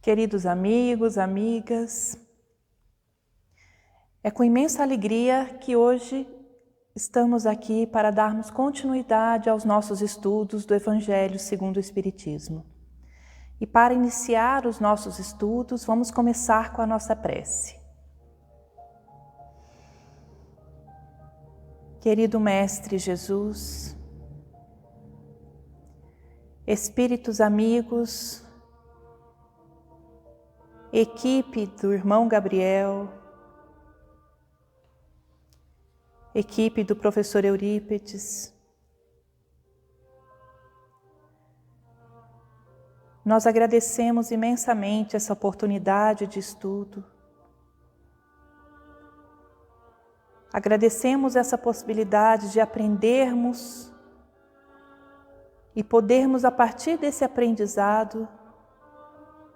Queridos amigos, amigas, é com imensa alegria que hoje estamos aqui para darmos continuidade aos nossos estudos do Evangelho segundo o Espiritismo. E para iniciar os nossos estudos, vamos começar com a nossa prece. Querido Mestre Jesus, Espíritos amigos, equipe do irmão Gabriel, equipe do professor Eurípides, nós agradecemos imensamente essa oportunidade de estudo. Agradecemos essa possibilidade de aprendermos e podermos, a partir desse aprendizado,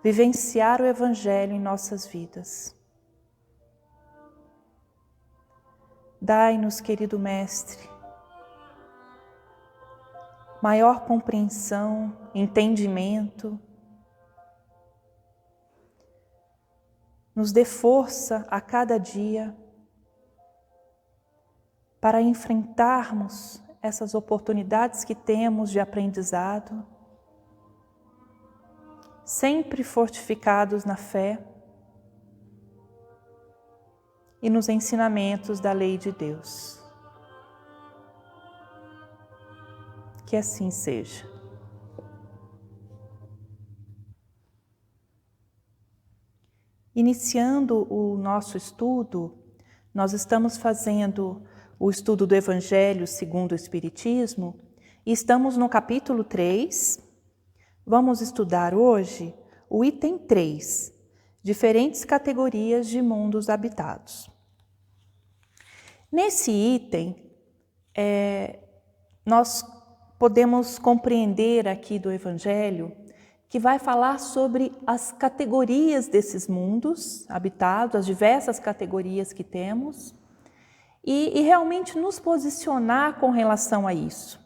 vivenciar o Evangelho em nossas vidas. Dai-nos, querido Mestre, maior compreensão, entendimento. Nos dê força a cada dia para enfrentarmos essas oportunidades que temos de aprendizado, sempre fortificados na fé e nos ensinamentos da lei de Deus. Que assim seja. Iniciando o nosso estudo, nós estamos fazendo o estudo do Evangelho segundo o Espiritismo e estamos no capítulo 3. Vamos estudar hoje o item 3, diferentes categorias de mundos habitados. Nesse item, nós podemos compreender aqui do Evangelho que vai falar sobre as categorias desses mundos habitados, as diversas categorias que temos, e realmente nos posicionar com relação a isso.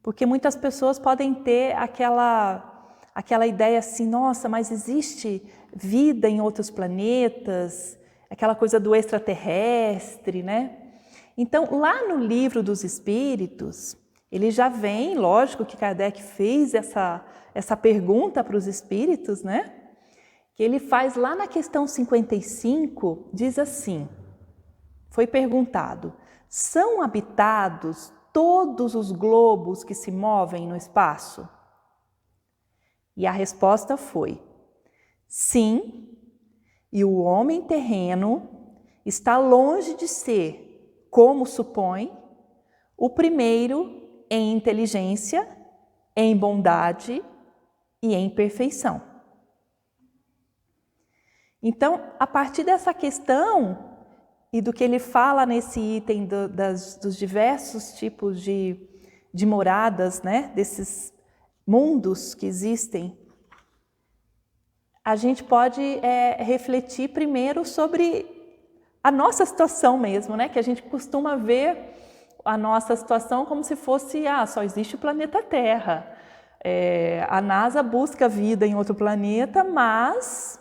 Porque muitas pessoas podem ter aquela ideia assim, nossa, mas existe vida em outros planetas, aquela coisa do extraterrestre, né? Então, lá no Livro dos Espíritos, ele já vem, lógico que Kardec fez essa pergunta para os espíritos, né? Que ele faz lá na questão 55, diz assim, foi perguntado, são habitados todos os globos que se movem no espaço? E a resposta foi, sim, e o homem terreno está longe de ser, como supõe, o primeiro em inteligência, em bondade e em perfeição. Então, a partir dessa questão e do que ele fala nesse item dos diversos tipos de moradas, né, desses mundos que existem, a gente pode refletir primeiro sobre a nossa situação mesmo, né, que a gente costuma ver a nossa situação como se fosse, só existe o planeta Terra. A NASA busca vida em outro planeta, mas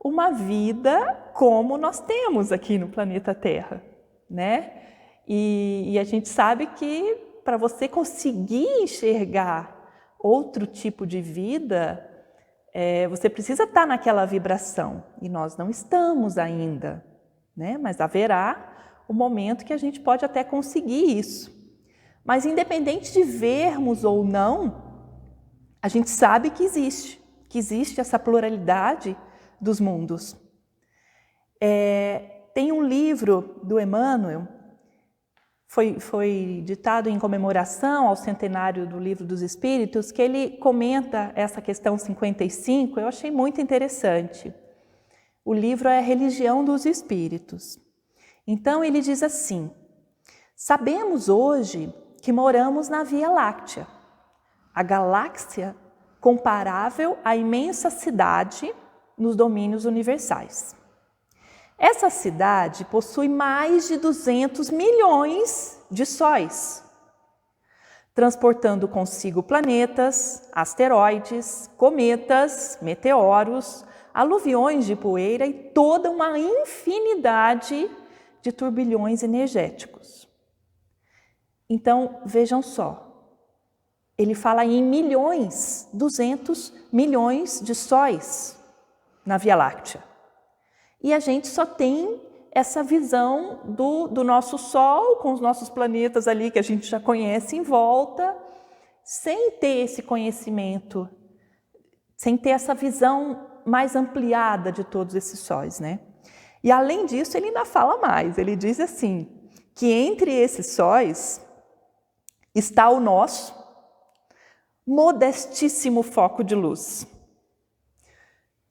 uma vida como nós temos aqui no planeta Terra, né? E a gente sabe que para você conseguir enxergar outro tipo de vida, você precisa estar naquela vibração, e nós não estamos ainda, né? Mas haverá o momento que a gente pode até conseguir isso. Mas independente de vermos ou não, a gente sabe que existe essa pluralidade dos mundos. Tem um livro do Emmanuel, foi ditado em comemoração ao centenário do Livro dos Espíritos, que ele comenta essa questão 55, eu achei muito interessante. O livro é Religião dos Espíritos. Então ele diz assim, sabemos hoje que moramos na Via Láctea, a galáxia comparável à imensa cidade nos domínios universais. Essa cidade possui mais de 200 milhões de sóis. transportando consigo planetas, asteroides, cometas, meteoros, aluviões de poeira e toda uma infinidade de turbilhões energéticos. Então, vejam só, ele fala em milhões, 200 milhões de sóis na Via Láctea. E a gente só tem essa visão do nosso Sol, com os nossos planetas ali que a gente já conhece em volta, sem ter esse conhecimento, sem ter essa visão mais ampliada de todos esses sóis, né? E além disso, ele ainda fala mais, ele diz assim, que entre esses sóis está o nosso modestíssimo foco de luz,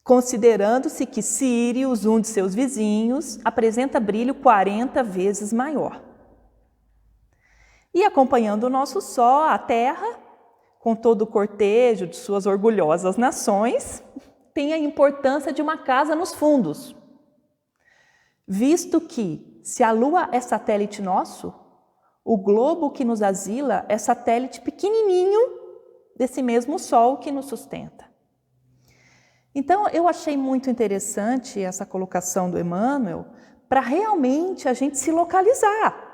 considerando-se que Sírius, um de seus vizinhos, apresenta brilho 40 vezes maior. E acompanhando o nosso Sol, a Terra, com todo o cortejo de suas orgulhosas nações, tem a importância de uma casa nos fundos, visto que, se a Lua é satélite nosso, o globo que nos asila é satélite pequenininho desse mesmo Sol que nos sustenta. Então, eu achei muito interessante essa colocação do Emmanuel para realmente a gente se localizar,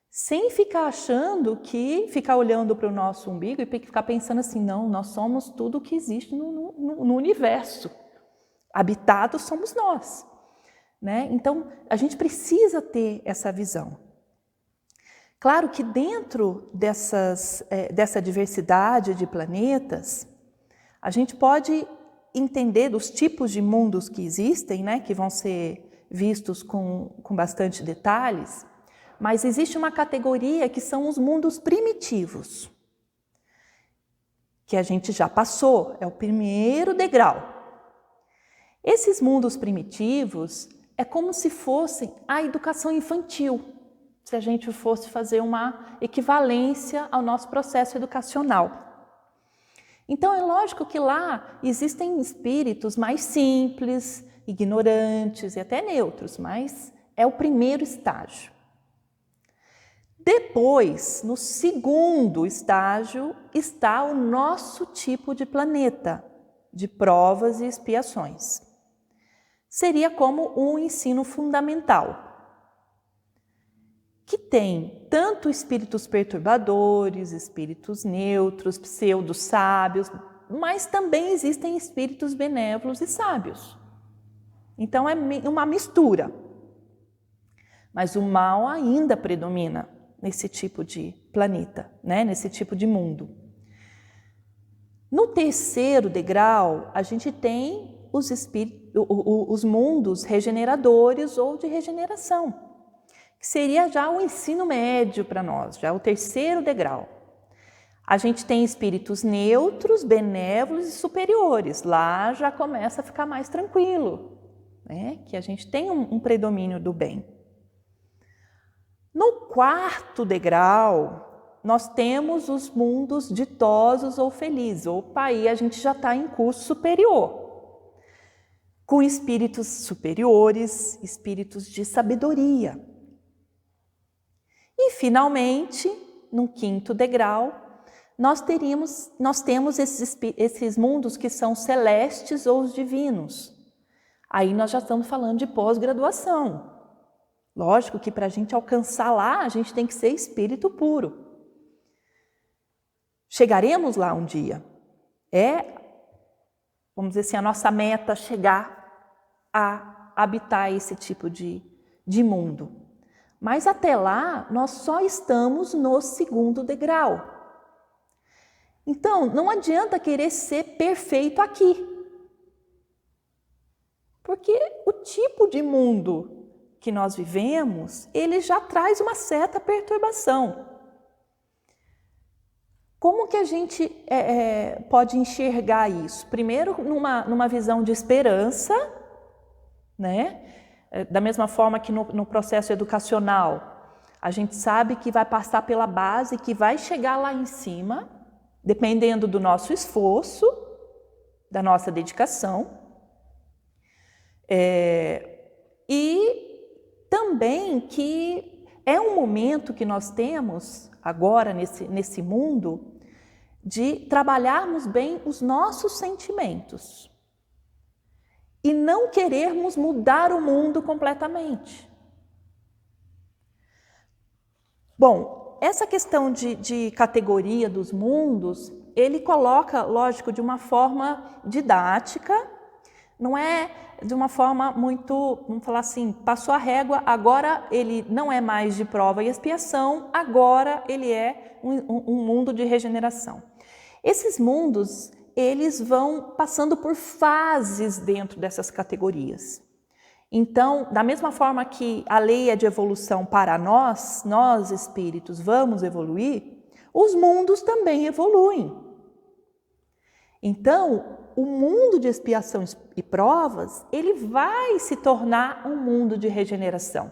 sem ficar achando que, ficar olhando para o nosso umbigo e ficar pensando assim, não, nós somos tudo que existe no universo, habitados somos nós, né? Então, a gente precisa ter essa visão. Claro que dentro dessa diversidade de planetas, a gente pode entender dos tipos de mundos que existem, né, que vão ser vistos com bastante detalhes, mas existe uma categoria que são os mundos primitivos, que a gente já passou, é o primeiro degrau. Esses mundos primitivos é como se fossem a educação infantil, se a gente fosse fazer uma equivalência ao nosso processo educacional. Então, é lógico que lá existem espíritos mais simples, ignorantes e até neutros, mas é o primeiro estágio. Depois, no segundo estágio, está o nosso tipo de planeta, de provas e expiações. Seria como um ensino fundamental, que tem tanto espíritos perturbadores, espíritos neutros, pseudo-sábios, mas também existem espíritos benévolos e sábios. Então é uma mistura. Mas o mal ainda predomina nesse tipo de planeta, né? Nesse tipo de mundo. No terceiro degrau, a gente tem os mundos regeneradores ou de regeneração, que seria já o ensino médio para nós, já o terceiro degrau. A gente tem espíritos neutros, benévolos e superiores. Lá já começa a ficar mais tranquilo, né? Que a gente tem um predomínio do bem. No quarto degrau, nós temos os mundos ditosos ou felizes. Opa, aí a gente já está em curso superior, com espíritos superiores, espíritos de sabedoria. E, finalmente, no quinto degrau, nós temos esses mundos que são celestes ou os divinos. Aí nós já estamos falando de pós-graduação. Lógico que para a gente alcançar lá, a gente tem que ser espírito puro. Chegaremos lá um dia. Vamos dizer assim, a nossa meta chegar a habitar esse tipo de mundo. Mas até lá, nós só estamos no segundo degrau. Então, não adianta querer ser perfeito aqui. Porque o tipo de mundo que nós vivemos, ele já traz uma certa perturbação. Como que a gente pode enxergar isso? Primeiro, numa visão de esperança, né? Da mesma forma que no processo educacional, a gente sabe que vai passar pela base, que vai chegar lá em cima, dependendo do nosso esforço, da nossa dedicação. E também que é um momento que nós temos agora nesse mundo, de trabalharmos bem os nossos sentimentos e não querermos mudar o mundo completamente. Bom, essa questão de categoria dos mundos, ele coloca, lógico, de uma forma didática, não é de uma forma muito, vamos falar assim, passou a régua, agora ele não é mais de prova e expiação, agora ele é um mundo de regeneração. Esses mundos, eles vão passando por fases dentro dessas categorias. Então, da mesma forma que a lei é de evolução para nós espíritos vamos evoluir, os mundos também evoluem. Então, o mundo de expiação e provas, ele vai se tornar um mundo de regeneração.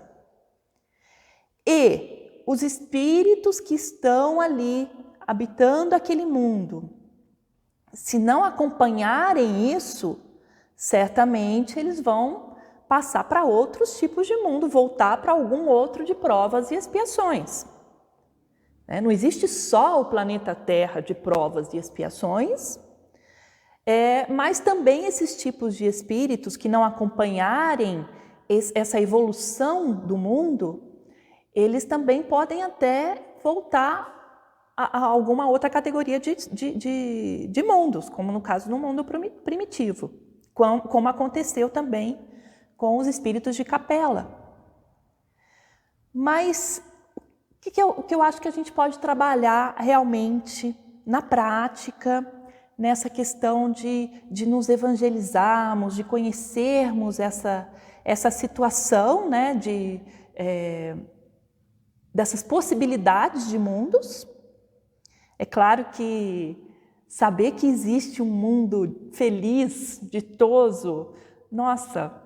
E os espíritos que estão ali, habitando aquele mundo, se não acompanharem isso, certamente eles vão passar para outros tipos de mundo, voltar para algum outro de provas e expiações. Não existe só o planeta Terra de provas e expiações, mas também esses tipos de espíritos que não acompanharem essa evolução do mundo, eles também podem até voltar a alguma outra categoria de mundos, como no caso do mundo primitivo, como aconteceu também com os espíritos de Capela. Mas o que eu acho que a gente pode trabalhar realmente na prática, nessa questão de nos evangelizarmos, de conhecermos essa situação, né, dessas possibilidades de mundos. É claro que saber que existe um mundo feliz, ditoso, nossa,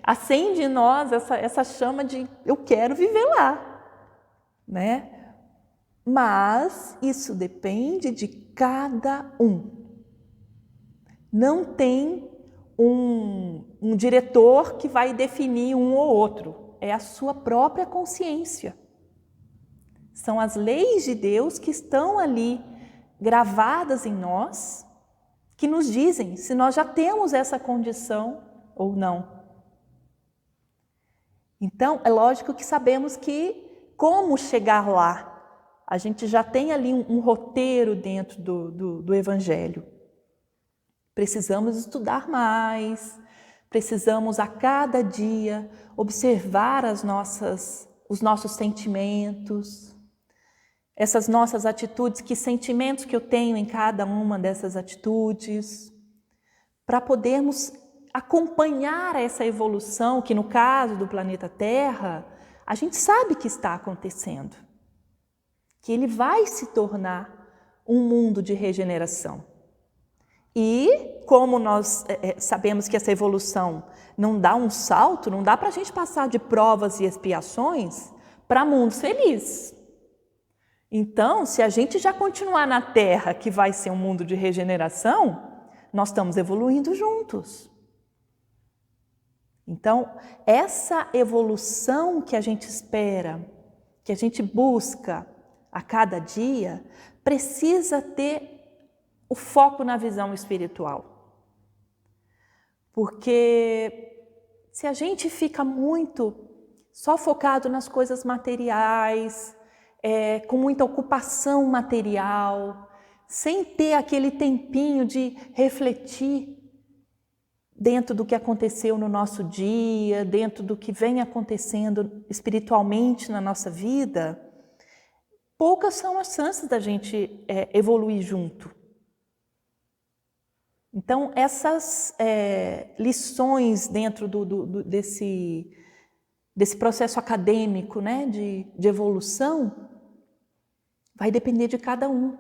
acende em nós essa chama de eu quero viver lá, né? Mas isso depende de cada um. Não tem um diretor que vai definir um ou outro. É a sua própria consciência. São as leis de Deus que estão ali gravadas em nós, que nos dizem se nós já temos essa condição ou não. Então, é lógico que sabemos que como chegar lá, a gente já tem ali um roteiro dentro do Evangelho. Precisamos estudar mais, precisamos a cada dia observar os nossos sentimentos, essas nossas atitudes, que sentimentos que eu tenho em cada uma dessas atitudes, para podermos acompanhar essa evolução que no caso do planeta Terra, a gente sabe que está acontecendo. Que ele vai se tornar um mundo de regeneração. E como nós sabemos que essa evolução não dá um salto, não dá para a gente passar de provas e expiações para mundos felizes. Então, se a gente já continuar na Terra, que vai ser um mundo de regeneração, nós estamos evoluindo juntos. Então, essa evolução que a gente espera, que a gente busca a cada dia, precisa ter o foco na visão espiritual. Porque se a gente fica muito só focado nas coisas materiais, com muita ocupação material, sem ter aquele tempinho de refletir dentro do que aconteceu no nosso dia, dentro do que vem acontecendo espiritualmente na nossa vida, poucas são as chances da gente evoluir junto. Então, essas lições dentro desse processo acadêmico, né, de evolução, vai depender de cada um.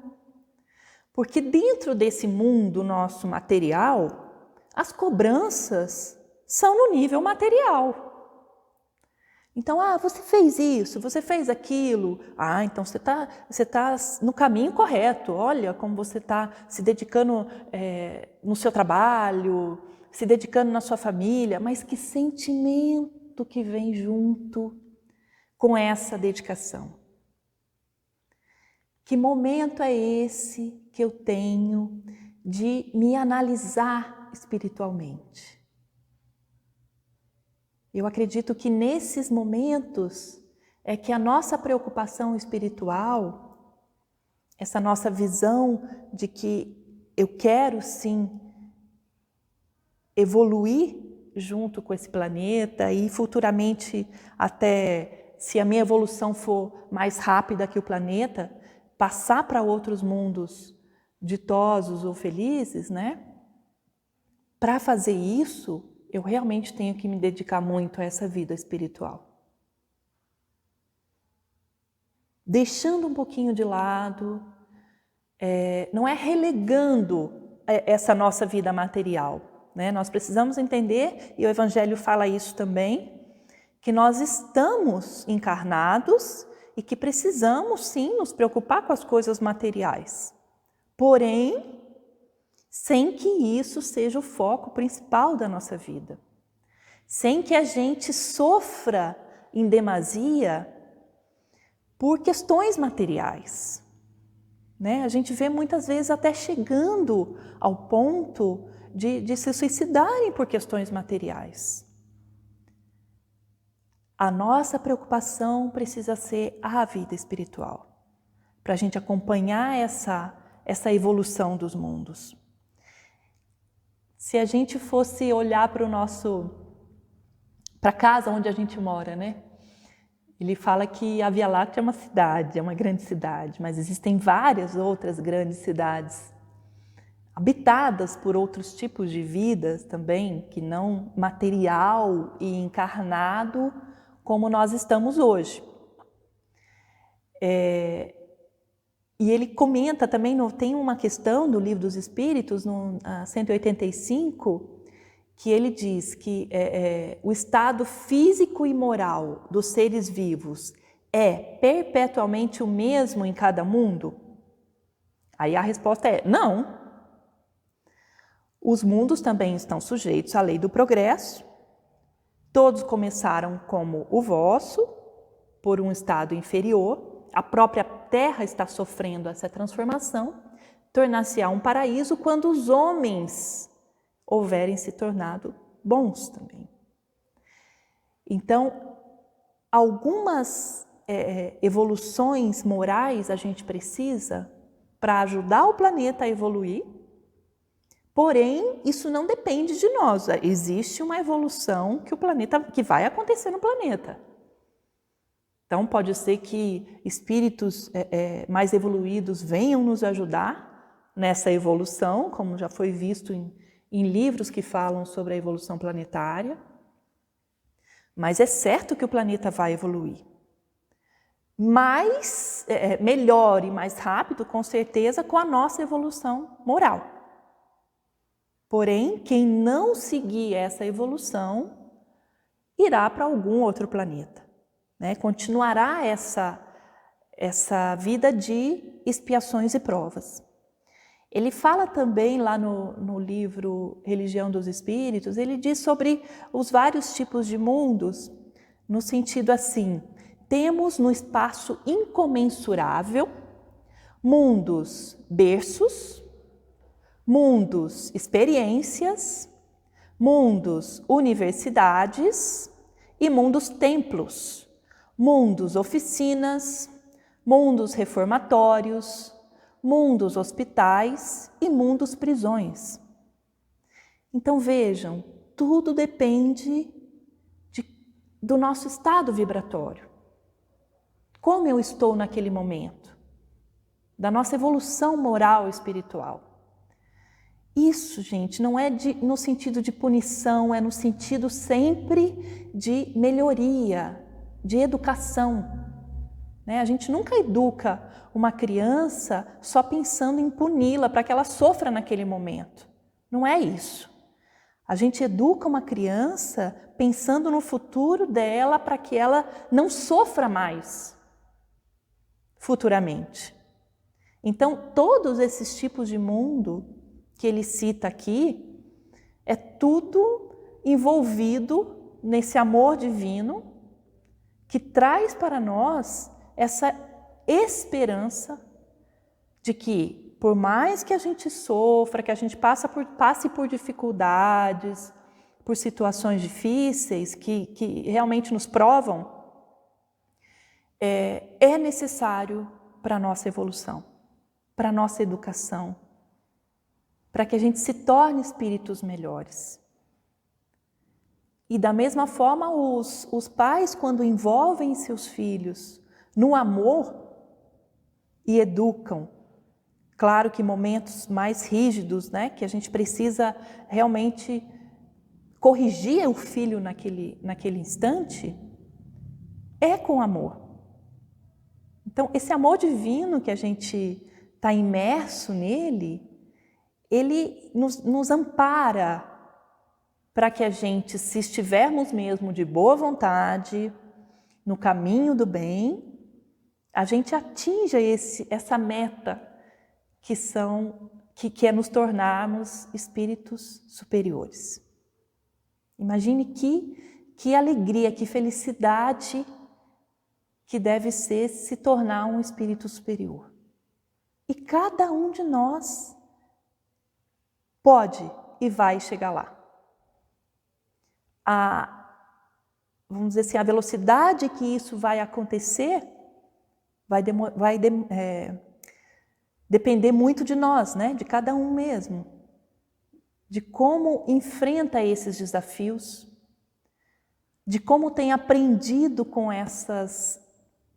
Porque dentro desse mundo nosso material, as cobranças são no nível material. Então, você fez isso, você fez aquilo. Então você tá no caminho correto. Olha como você está se dedicando no seu trabalho, se dedicando na sua família. Mas que sentimento que vem junto com essa dedicação. Que momento é esse que eu tenho de me analisar espiritualmente? Eu acredito que nesses momentos é que a nossa preocupação espiritual, essa nossa visão de que eu quero sim evoluir junto com esse planeta e futuramente, até se a minha evolução for mais rápida que o planeta, passar para outros mundos ditosos ou felizes, né? Para fazer isso, eu realmente tenho que me dedicar muito a essa vida espiritual. Deixando um pouquinho de lado, não é relegando essa nossa vida material, né? Nós precisamos entender, e o Evangelho fala isso também, que nós estamos encarnados e que precisamos sim nos preocupar com as coisas materiais. Porém, sem que isso seja o foco principal da nossa vida. Sem que a gente sofra em demasia por questões materiais. Né? A gente vê muitas vezes até chegando ao ponto de se suicidarem por questões materiais. A nossa preocupação precisa ser a vida espiritual, para a gente acompanhar essa evolução dos mundos. Se a gente fosse olhar para a casa onde a gente mora, né? Ele fala que a Via Láctea é uma cidade, é uma grande cidade, mas existem várias outras grandes cidades habitadas por outros tipos de vidas também, que não material e encarnado como nós estamos hoje. E ele comenta também, tem uma questão do Livro dos Espíritos, no 185, que ele diz que o estado físico e moral dos seres vivos é perpetuamente o mesmo em cada mundo? Aí a resposta é não. Os mundos também estão sujeitos à lei do progresso. Todos começaram como o vosso, por um estado inferior. A própria Terra está sofrendo essa transformação. Tornar-se-á um paraíso quando os homens houverem se tornado bons também. Então, algumas evoluções morais a gente precisa para ajudar o planeta a evoluir, porém, isso não depende de nós. Existe uma evolução que vai acontecer no planeta. Então, pode ser que espíritos mais evoluídos venham nos ajudar nessa evolução, como já foi visto em livros que falam sobre a evolução planetária. Mas é certo que o planeta vai evoluir. Mais, melhor e mais rápido, com certeza, com a nossa evolução moral. Porém, quem não seguir essa evolução irá para algum outro planeta, né? Continuará essa vida de expiações e provas. Ele fala também lá no livro Religião dos Espíritos, ele diz sobre os vários tipos de mundos, no sentido assim: temos no espaço incomensurável mundos berços, mundos experiências, mundos universidades e mundos templos, mundos oficinas, mundos reformatórios, mundos hospitais e mundos prisões. Então vejam, tudo depende do nosso estado vibratório. Como eu estou naquele momento? Da nossa evolução moral e espiritual. Isso, gente, não é no sentido de punição, é no sentido sempre de melhoria, de educação. Né? A gente nunca educa uma criança só pensando em puni-la para que ela sofra naquele momento. Não é isso. A gente educa uma criança pensando no futuro dela para que ela não sofra mais futuramente. Então, todos esses tipos de mundo que ele cita aqui, é tudo envolvido nesse amor divino que traz para nós essa esperança de que, por mais que a gente sofra, que a gente passe por dificuldades, por situações difíceis que realmente nos provam, é necessário para a nossa evolução, para a nossa educação, para que a gente se torne espíritos melhores. E da mesma forma, os pais, quando envolvem seus filhos no amor e educam, claro que momentos mais rígidos, né, que a gente precisa realmente corrigir o filho naquele instante, é com amor. Então, esse amor divino que a gente está imerso nele, ele nos ampara para que a gente, se estivermos mesmo de boa vontade, no caminho do bem, a gente atinja essa meta que é nos tornarmos espíritos superiores. Imagine que alegria, que felicidade que deve ser se tornar um espírito superior. E cada um de nós pode e vai chegar lá. Vamos dizer assim, a velocidade que isso vai acontecer vai depender muito de nós, né? De cada um mesmo, de como enfrenta esses desafios, de como tem aprendido com essas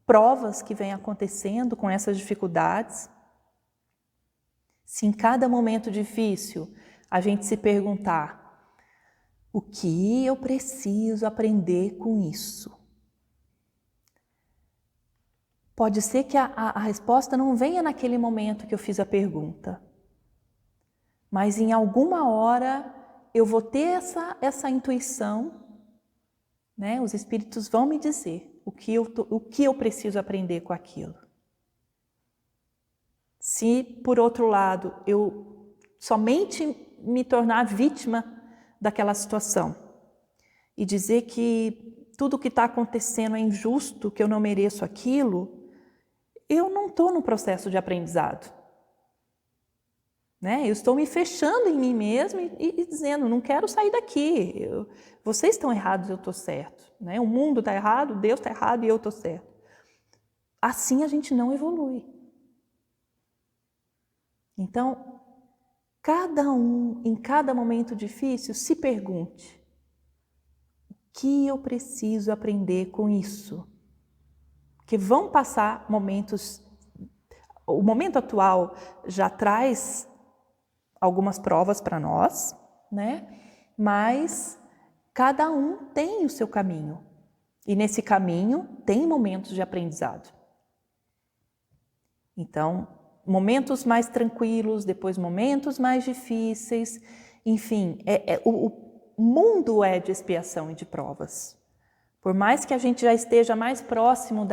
provas que vêm acontecendo, com essas dificuldades. Se em cada momento difícil a gente se perguntar: o que eu preciso aprender com isso? Pode ser que a resposta não venha naquele momento que eu fiz a pergunta, mas em alguma hora eu vou ter essa intuição, né? Os espíritos vão me dizer o que eu preciso aprender com aquilo. Se, por outro lado, eu somente me tornar vítima daquela situação e dizer que tudo o que está acontecendo é injusto, que eu não mereço aquilo, eu não estou no processo de aprendizado. Né? Eu estou me fechando em mim mesmo e dizendo, não quero sair daqui, vocês estão errados, eu estou certo. Né? O mundo está errado, Deus está errado e eu estou certo. Assim a gente não evolui. Então, cada um, em cada momento difícil, se pergunte: o que eu preciso aprender com isso? Porque vão passar momentos, o momento atual já traz algumas provas para nós, né? Mas cada um tem o seu caminho. E nesse caminho tem momentos de aprendizado. Então, momentos mais tranquilos, depois momentos mais difíceis, enfim, o mundo é de expiação e de provas. Por mais que a gente já esteja mais próximo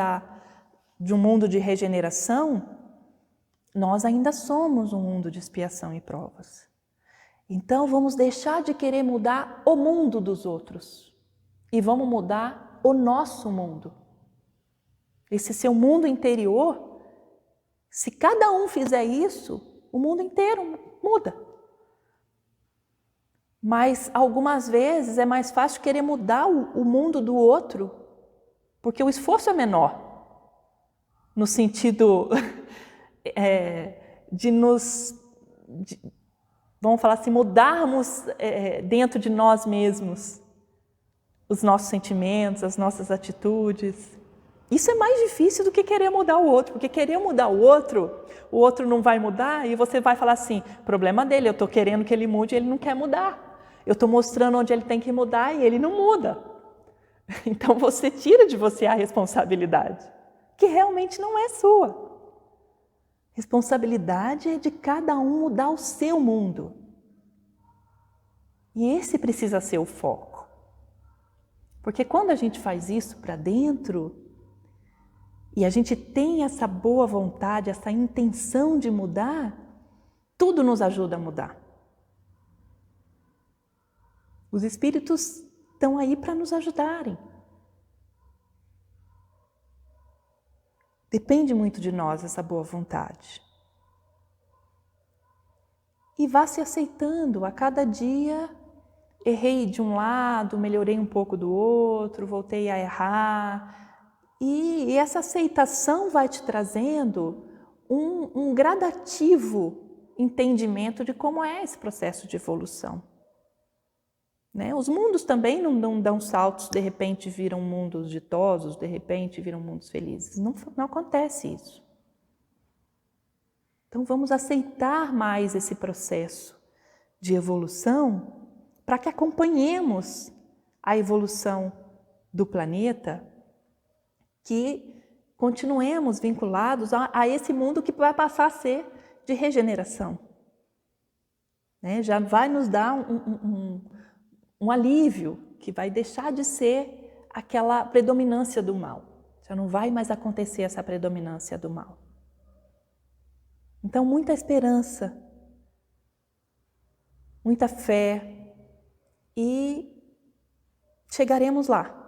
de um mundo de regeneração, nós ainda somos um mundo de expiação e provas. Então vamos deixar de querer mudar o mundo dos outros e vamos mudar o nosso mundo. Esse seu mundo interior, se cada um fizer isso, o mundo inteiro muda. Mas algumas vezes é mais fácil querer mudar o mundo do outro, porque o esforço é menor, no sentido vamos falar assim, mudarmos dentro de nós mesmos os nossos sentimentos, as nossas atitudes. Isso é mais difícil do que querer mudar o outro, porque querer mudar o outro não vai mudar e você vai falar assim, problema dele, eu estou querendo que ele mude e ele não quer mudar. Eu estou mostrando onde ele tem que mudar e ele não muda. Então você tira de você a responsabilidade, que realmente não é sua. Responsabilidade é de cada um mudar o seu mundo. E esse precisa ser o foco. Porque quando a gente faz isso para dentro, e a gente tem essa boa vontade, essa intenção de mudar, tudo nos ajuda a mudar. Os espíritos estão aí para nos ajudarem. Depende muito de nós essa boa vontade. e vá se aceitando. A cada dia errei de um lado, melhorei um pouco do outro, voltei a errar. E essa aceitação vai te trazendo um gradativo entendimento de como é esse processo de evolução. Né? Os mundos também não dão saltos, de repente viram mundos ditosos, de repente viram mundos felizes. Não acontece isso. Então vamos aceitar mais esse processo de evolução para que acompanhemos a evolução do planeta, que continuemos vinculados a esse mundo que vai passar a ser de regeneração. Né? Já vai nos dar um alívio, que vai deixar de ser aquela predominância do mal. Já não vai mais acontecer essa predominância do mal. Então, muita esperança, muita fé e chegaremos lá.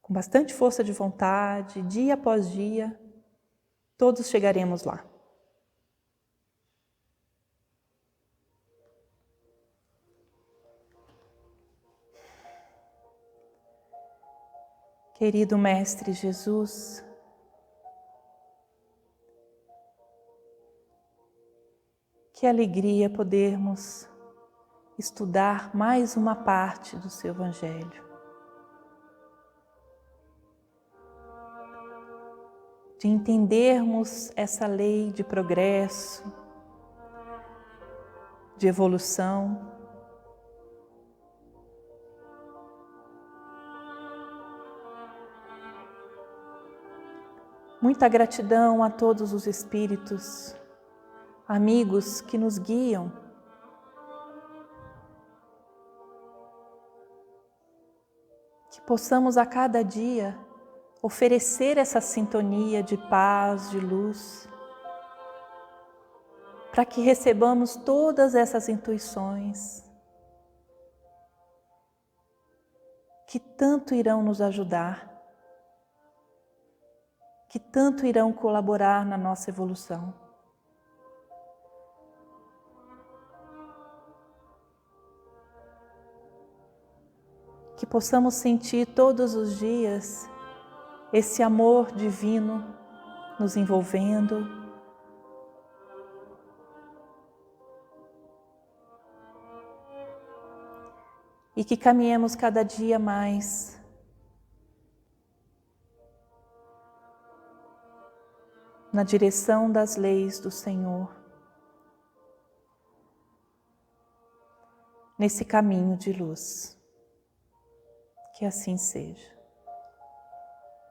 Com bastante força de vontade, dia após dia, todos chegaremos lá. Querido Mestre Jesus, que alegria podermos estudar mais uma parte do seu Evangelho. De entendermos essa lei de progresso, de evolução. Muita gratidão a todos os espíritos, amigos que nos guiam. Que possamos a cada dia oferecer essa sintonia de paz, de luz, para que recebamos todas essas intuições que tanto irão nos ajudar, que tanto irão colaborar na nossa evolução. Que possamos sentir todos os dias esse amor divino nos envolvendo. E que caminhemos cada dia mais na direção das leis do Senhor, nesse caminho de luz. Que assim seja.